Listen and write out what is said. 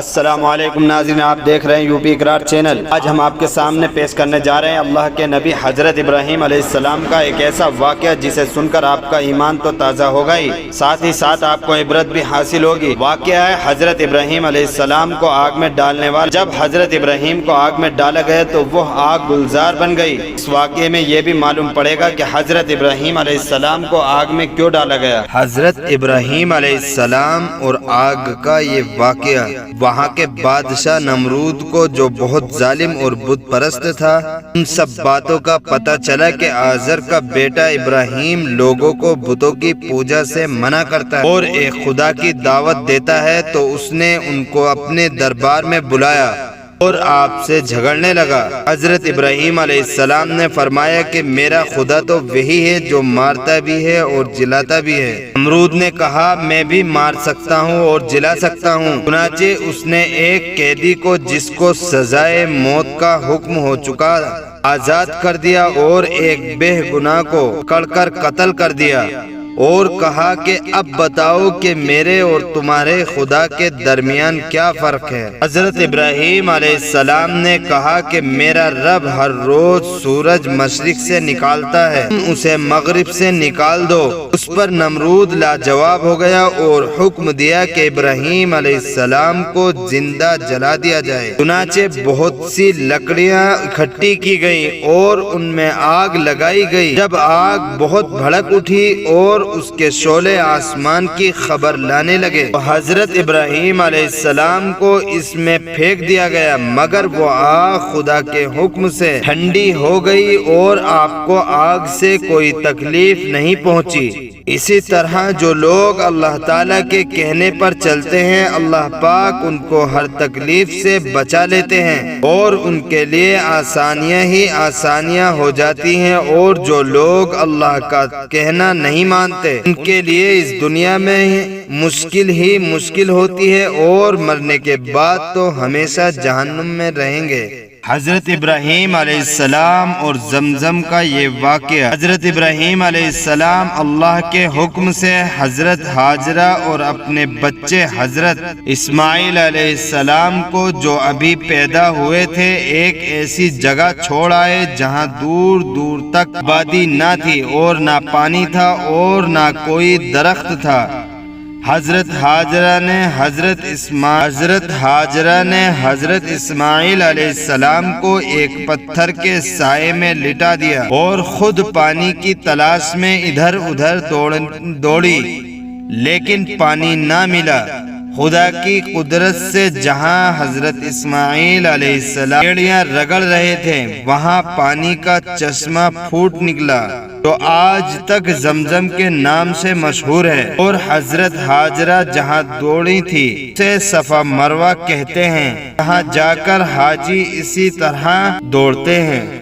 السلام علیکم ناظرین، آپ دیکھ رہے ہیں یوپی اقرار چینل۔ آج ہم آپ کے سامنے پیش کرنے جا رہے ہیں اللہ کے نبی حضرت ابراہیم علیہ السلام کا ایک ایسا واقعہ جسے سن کر آپ کا ایمان تو تازہ ہوگا ہی، ساتھ ہی ساتھ آپ کو عبرت بھی حاصل ہوگی۔ واقعہ ہے حضرت ابراہیم علیہ السلام کو آگ میں ڈالنے والا۔ جب حضرت ابراہیم کو آگ میں ڈالا گیا تو وہ آگ گلزار بن گئی۔ اس واقعے میں یہ بھی معلوم پڑے گا کہ حضرت ابراہیم علیہ السلام کو آگ میں کیوں ڈالا گیا۔ حضرت ابراہیم علیہ السلام اور آگ کا یہ واقعہ وہاں کے بادشاہ نمرود کو، جو بہت ظالم اور بت پرست تھا، ان سب باتوں کا پتہ چلا کہ آزر کا بیٹا ابراہیم لوگوں کو بتوں کی پوجا سے منع کرتا ہے اور ایک خدا کی دعوت دیتا ہے، تو اس نے ان کو اپنے دربار میں بلایا اور آپ سے جھگڑنے لگا۔ حضرت ابراہیم علیہ السلام نے فرمایا کہ میرا خدا تو وہی ہے جو مارتا بھی ہے اور جلاتا بھی ہے۔ نمرود نے کہا میں بھی مار سکتا ہوں اور جلا سکتا ہوں۔ چنانچہ اس نے ایک قیدی کو، جس کو سزائے موت کا حکم ہو چکا، آزاد کر دیا اور ایک بے گناہ کو پکڑ کر قتل کر دیا اور کہا کہ اب بتاؤ کہ میرے اور تمہارے خدا کے درمیان کیا فرق ہے۔ حضرت ابراہیم علیہ السلام نے کہا کہ میرا رب ہر روز سورج مشرق سے نکالتا ہے، تم اسے مغرب سے نکال دو۔ اس پر نمرود لاجواب ہو گیا اور حکم دیا کہ ابراہیم علیہ السلام کو زندہ جلا دیا جائے۔ چنانچہ بہت سی لکڑیاں اکٹھی کی گئیں اور ان میں آگ لگائی گئی۔ جب آگ بہت بھڑک اٹھی اور اس کے شعلے آسمان کی خبر لانے لگے تو حضرت ابراہیم علیہ السلام کو اس میں پھینک دیا گیا، مگر وہ آگ خدا کے حکم سے ٹھنڈی ہو گئی اور آپ کو آگ سے کوئی تکلیف نہیں پہنچی۔ اسی طرح جو لوگ اللہ تعالیٰ کے کہنے پر چلتے ہیں، اللہ پاک ان کو ہر تکلیف سے بچا لیتے ہیں اور ان کے لیے آسانیاں ہی آسانیاں ہو جاتی ہیں، اور جو لوگ اللہ کا کہنا نہیں مانتے ان کے لیے اس دنیا میں مشکل ہی مشکل ہوتی ہے اور مرنے کے بعد تو ہمیشہ جہنم میں رہیں گے۔ حضرت ابراہیم علیہ السلام اور زمزم کا یہ واقعہ۔ حضرت ابراہیم علیہ السلام اللہ کے حکم سے حضرت ہاجرہ اور اپنے بچے حضرت اسماعیل علیہ السلام کو، جو ابھی پیدا ہوئے تھے، ایک ایسی جگہ چھوڑ آئے جہاں دور دور تک آبادی نہ تھی اور نہ پانی تھا اور نہ کوئی درخت تھا۔ حضرت ہاجرہ نے حضرت اسماعیل علیہ السلام کو ایک پتھر کے سائے میں لٹا دیا اور خود پانی کی تلاش میں ادھر ادھر دوڑی، لیکن پانی نہ ملا۔ خدا کی قدرت سے جہاں حضرت اسماعیل علیہ السلام ایڑیاں رگڑ رہے تھے، وہاں پانی کا چشمہ پھوٹ نکلا، جو آج تک زمزم کے نام سے مشہور ہے، اور حضرت ہاجرہ جہاں دوڑی تھی اسے صفا مروہ کہتے ہیں، جہاں جا کر حاجی اسی طرح دوڑتے ہیں۔